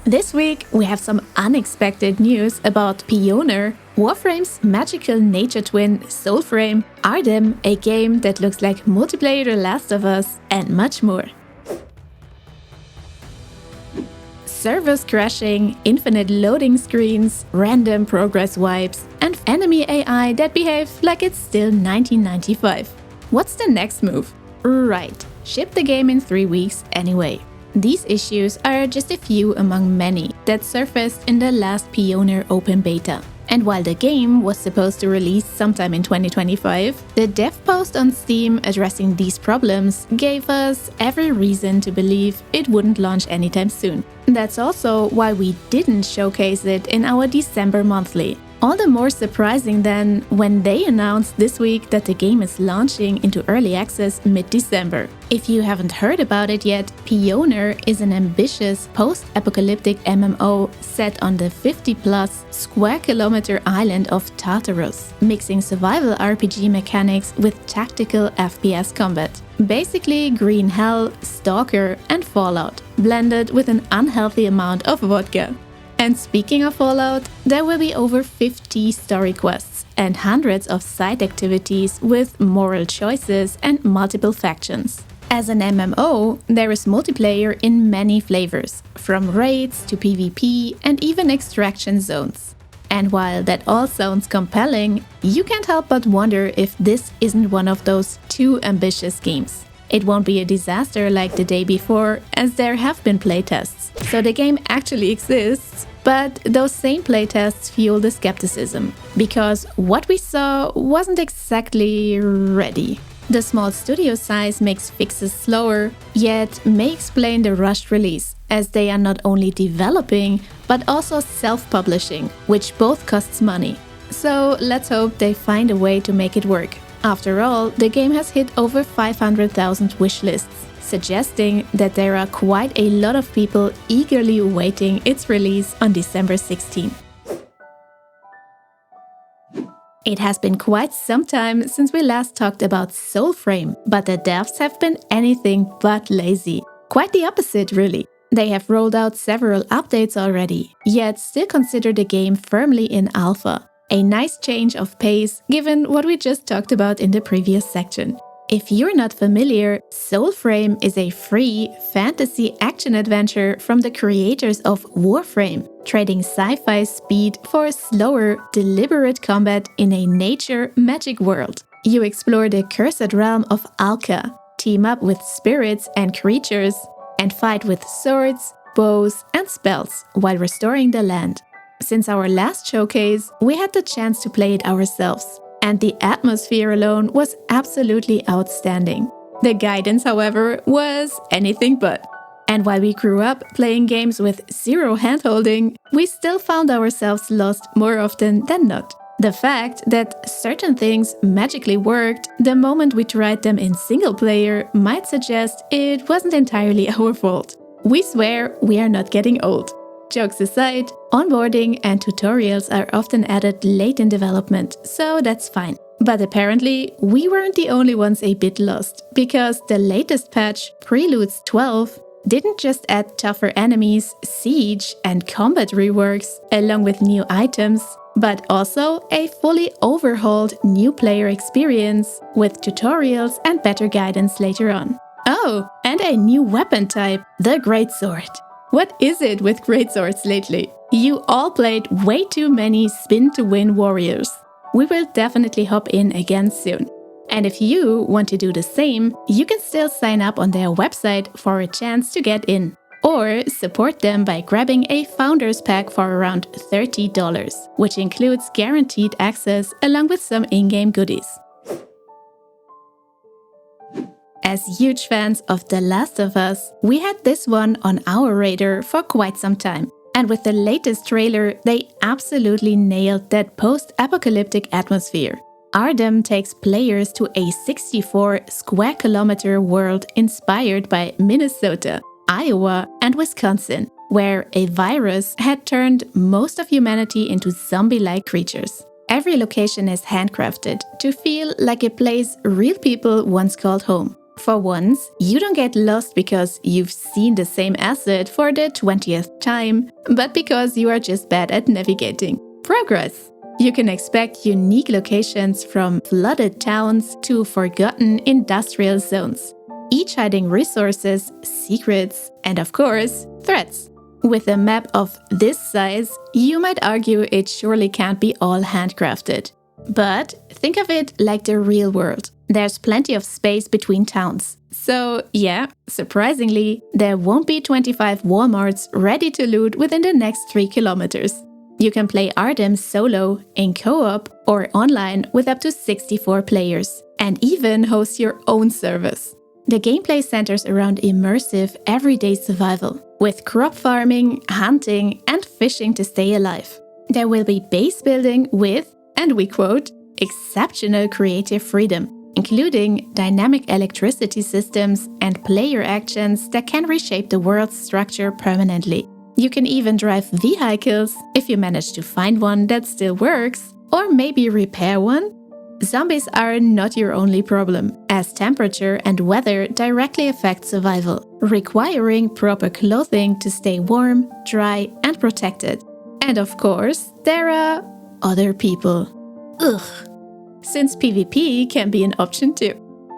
This week, we have some unexpected news about PIONER, Warframe's magical nature twin Soulframe, ARDEM, a game that looks like multiplayer The Last of Us, and much more. Servers crashing, infinite loading screens, random progress wipes, and enemy AI that behave like it's still 1995. What's the next move? Right, ship the game in 3 weeks anyway. These issues are just a few among many that surfaced in the last PIONER open beta. And while the game was supposed to release sometime in 2025, the dev post on Steam addressing these problems gave us every reason to believe it wouldn't launch anytime soon. That's also why we didn't showcase it in our December monthly. All the more surprising then when they announced this week that the game is launching into early access mid-December. If you haven't heard about it yet, PIONER is an ambitious post-apocalyptic MMO set on the 50-plus square kilometer island of Tartarus, mixing survival RPG mechanics with tactical FPS combat. Basically Green Hell, Stalker and Fallout, blended with an unhealthy amount of vodka. And speaking of Fallout, there will be over 50 story quests and hundreds of side activities with moral choices and multiple factions. As an MMO, there is multiplayer in many flavors, from raids to PvP and even extraction zones. And while that all sounds compelling, you can't help but wonder if this isn't one of those too ambitious games. It won't be a disaster like the day before, as there have been playtests. So the game actually exists, but those same playtests fuel the skepticism, because what we saw wasn't exactly ready. The small studio size makes fixes slower, yet may explain the rushed release, as they are not only developing, but also self-publishing, which both costs money. So let's hope they find a way to make it work. After all, the game has hit over 500,000 wishlists, suggesting that there are quite a lot of people eagerly awaiting its release on December 16th. It has been quite some time since we last talked about Soulframe, but the devs have been anything but lazy. Quite the opposite, really. They have rolled out several updates already, yet still consider the game firmly in alpha. A nice change of pace given what we just talked about in the previous section. If you're not familiar, Soulframe is a free fantasy action-adventure from the creators of Warframe, trading sci-fi speed for slower, deliberate combat in a nature magic world. You explore the cursed realm of Alka, team up with spirits and creatures, and fight with swords, bows and spells while restoring the land. Since our last showcase, we had the chance to play it ourselves, and the atmosphere alone was absolutely outstanding. The guidance, however, was anything but. And while we grew up playing games with zero handholding, we still found ourselves lost more often than not. The fact that certain things magically worked the moment we tried them in single player might suggest it wasn't entirely our fault. We swear we are not getting old. Jokes aside, onboarding and tutorials are often added late in development, so that's fine. But apparently, we weren't the only ones a bit lost, because the latest patch, Preludes 12, didn't just add tougher enemies, siege and combat reworks, along with new items, but also a fully overhauled new player experience, with tutorials and better guidance later on. Oh, and a new weapon type, the Greatsword. What is it with greatswords lately? You all played way too many spin-to-win warriors. We will definitely hop in again soon. And if you want to do the same, you can still sign up on their website for a chance to get in. Or support them by grabbing a Founders Pack for around $30, which includes guaranteed access along with some in-game goodies. As huge fans of The Last of Us, we had this one on our radar for quite some time. And with the latest trailer, they absolutely nailed that post-apocalyptic atmosphere. ARDEM takes players to a 64 square kilometer world inspired by Minnesota, Iowa, and Wisconsin, where a virus had turned most of humanity into zombie-like creatures. Every location is handcrafted to feel like a place real people once called home. For once, you don't get lost because you've seen the same asset for the 20th time, but because you are just bad at navigating. Progress! You can expect unique locations from flooded towns to forgotten industrial zones, each hiding resources, secrets, and of course, threats. With a map of this size, you might argue it surely can't be all handcrafted. But think of it like the real world. There's plenty of space between towns. So yeah, surprisingly, there won't be 25 Walmarts ready to loot within the next 3 kilometers. You can play ARDEM solo, in co-op, or online with up to 64 players, and even host your own servers. The gameplay centers around immersive, everyday survival, with crop farming, hunting, and fishing to stay alive. There will be base building with, and we quote, exceptional creative freedom, including dynamic electricity systems and player actions that can reshape the world's structure permanently. You can even drive vehicles if you manage to find one that still works, or maybe repair one. Zombies are not your only problem, as temperature and weather directly affect survival, requiring proper clothing to stay warm, dry, and protected. And of course, there are other people. Ugh. Since PvP can be an option too.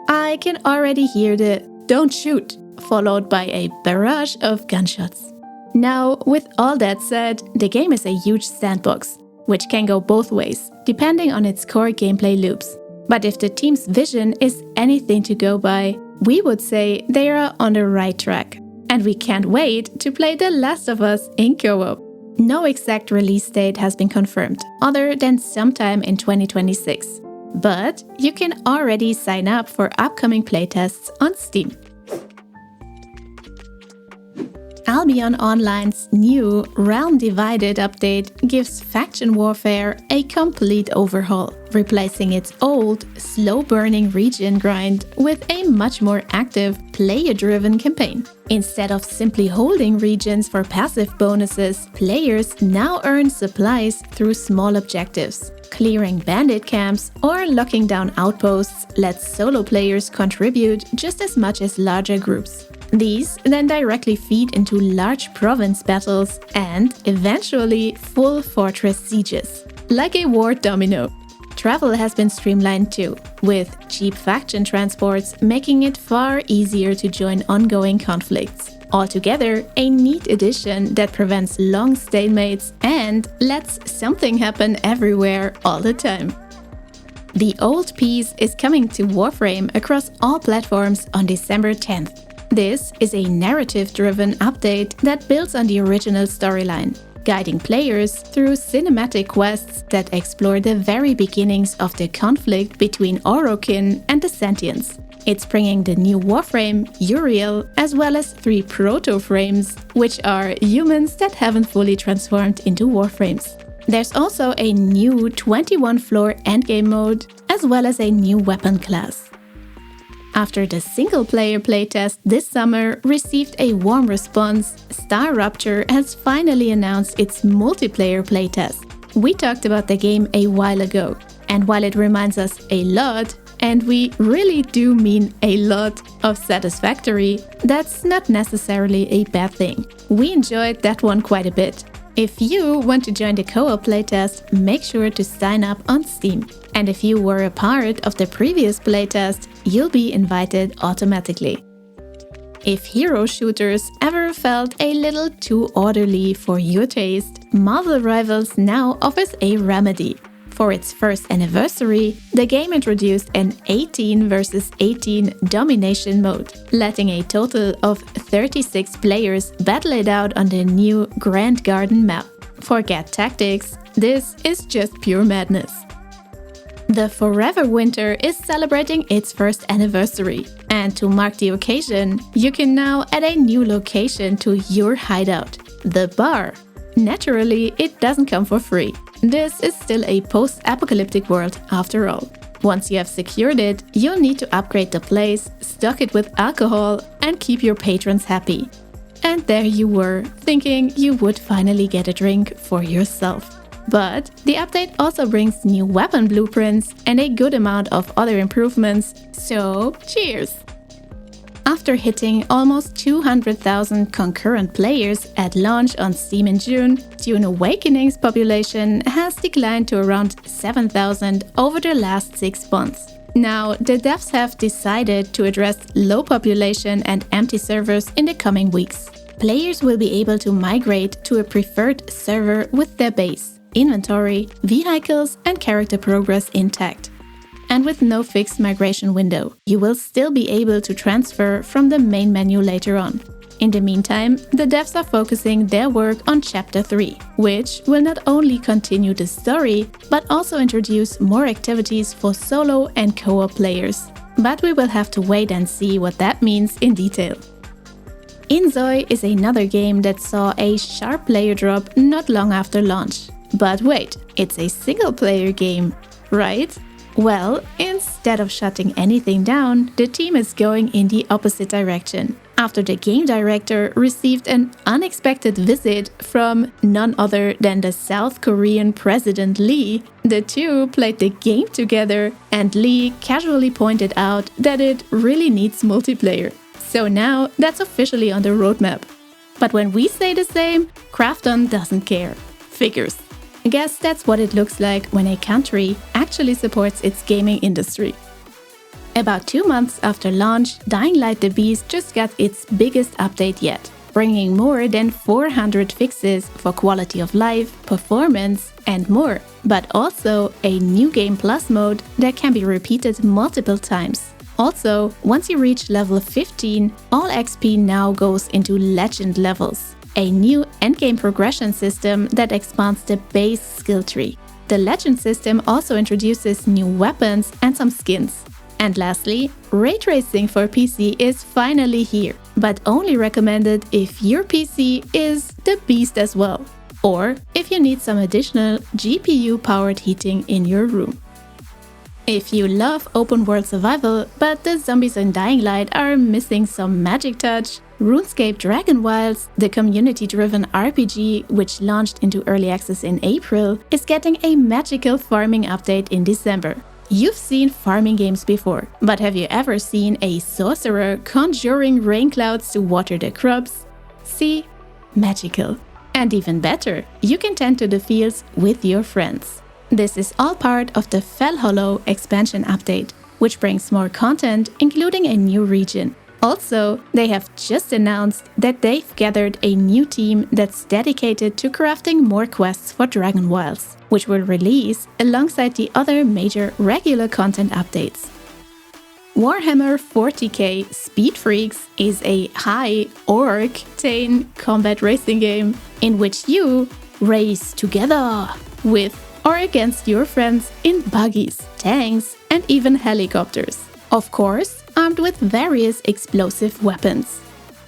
I can already hear the "don't shoot" followed by a barrage of gunshots. Now, with all that said, the game is a huge sandbox, which can go both ways, depending on its core gameplay loops. But if the team's vision is anything to go by, we would say they are on the right track. And we can't wait to play The Last of Us in co-op. No exact release date has been confirmed, other than sometime in 2026. But you can already sign up for upcoming playtests on Steam. Albion Online's new Realm Divided update gives faction warfare a complete overhaul, replacing its old, slow-burning region grind with a much more active, player-driven campaign. Instead of simply holding regions for passive bonuses, players now earn supplies through small objectives. Clearing bandit camps or locking down outposts lets solo players contribute just as much as larger groups. These then directly feed into large province battles and, eventually, full fortress sieges. Like a war domino. Travel has been streamlined too, with cheap faction transports making it far easier to join ongoing conflicts. Altogether, a neat addition that prevents long stalemates and lets something happen everywhere all the time. The Old Peace is coming to Warframe across all platforms on December 10th. This is a narrative-driven update that builds on the original storyline, guiding players through cinematic quests that explore the very beginnings of the conflict between Orokin and the Sentients. It's bringing the new Warframe, Uriel, as well as 3 proto-frames, which are humans that haven't fully transformed into Warframes. There's also a new 21-floor endgame mode, as well as a new weapon class. After the single-player playtest this summer received a warm response, Star Rupture has finally announced its multiplayer playtest. We talked about the game a while ago, and while it reminds us a lot, and we really do mean a lot, of Satisfactory, that's not necessarily a bad thing. We enjoyed that one quite a bit. If you want to join the co-op playtest, make sure to sign up on Steam. And if you were a part of the previous playtest, you'll be invited automatically. If hero shooters ever felt a little too orderly for your taste, Marvel Rivals now offers a remedy. For its first anniversary, the game introduced an 18 versus 18 domination mode, letting a total of 36 players battle it out on the new Grand Garden map. Forget tactics, this is just pure madness. The Forever Winter is celebrating its first anniversary, and to mark the occasion, you can now add a new location to your hideout, the bar. Naturally, it doesn't come for free. This is still a post-apocalyptic world after all. Once you have secured it, you'll need to upgrade the place, stock it with alcohol, and keep your patrons happy. And there you were, thinking you would finally get a drink for yourself. But the update also brings new weapon blueprints and a good amount of other improvements, so cheers! after hitting almost 200,000 concurrent players at launch on Steam in June, Dune Awakening's population has declined to around 7,000 over the last 6 months. Now, the devs have decided to address low population and empty servers in the coming weeks. Players will be able to migrate to a preferred server with their base, inventory, vehicles, and character progress intact. And with no fixed migration window, you will still be able to transfer from the main menu later on. In the meantime, the devs are focusing their work on Chapter 3, which will not only continue the story, but also introduce more activities for solo and co-op players. But we will have to wait and see what that means in detail. Inzoi is another game that saw a sharp player drop not long after launch. But wait, it's a single-player game, right? Well, instead of shutting anything down, the team is going in the opposite direction. After the game director received an unexpected visit from none other than the South Korean President Lee, the two played the game together and Lee casually pointed out that it really needs multiplayer. So now that's officially on the roadmap. But when we say the same, Krafton doesn't care. Figures. I guess that's what it looks like when a country actually supports its gaming industry. About 2 months after launch, Dying Light the Beast just got its biggest update yet, bringing more than 400 fixes for quality of life, performance, and more, but also a new Game Plus mode that can be repeated multiple times. Also, once you reach level 15, all XP now goes into Legend levels, a new endgame progression system that expands the base skill tree. The Legend system also introduces new weapons and some skins. And lastly, ray tracing for PC is finally here, but only recommended if your PC is the beast as well, or if you need some additional GPU-powered heating in your room. If you love open world survival, but the zombies in Dying Light are missing some magic touch, RuneScape Dragon Wilds, the community-driven RPG which launched into early access in April, is getting a magical farming update in December. You've seen farming games before, but have you ever seen a sorcerer conjuring rain clouds to water the crops? See? Magical. And even better, you can tend to the fields with your friends. This is all part of the Fell Hollow expansion update, which brings more content, including a new region. Also, they have just announced that they've gathered a new team that's dedicated to crafting more quests for Dragon Wilds, which will release alongside the other major regular content updates. Warhammer 40k Speed Freaks is a high-octane combat racing game in which you race together with or against your friends in buggies, tanks, and even helicopters. Of course, armed with various explosive weapons.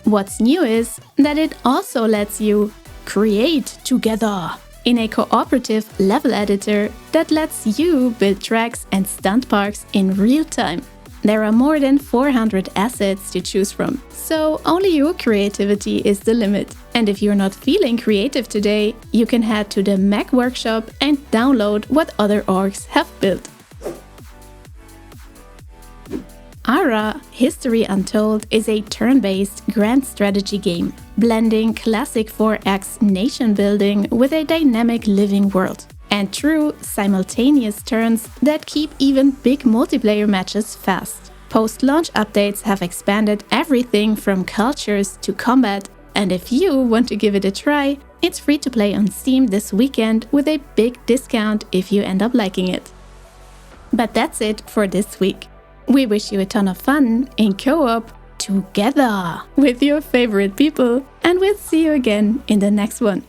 What's new is that it also lets you create together in a cooperative level editor that lets you build tracks and stunt parks in real time. There are more than 400 assets to choose from, so only your creativity is the limit. And if you're not feeling creative today, you can head to the Mac Workshop and download what other orgs have built. Ara History Untold is a turn-based grand strategy game, blending classic 4X nation building with a dynamic living world, and true simultaneous turns that keep even big multiplayer matches fast. Post-launch updates have expanded everything from cultures to combat, and if you want to give it a try, it's free to play on Steam this weekend with a big discount if you end up liking it. But that's it for this week. We wish you a ton of fun in co-op together with your favorite people, and we'll see you again in the next one.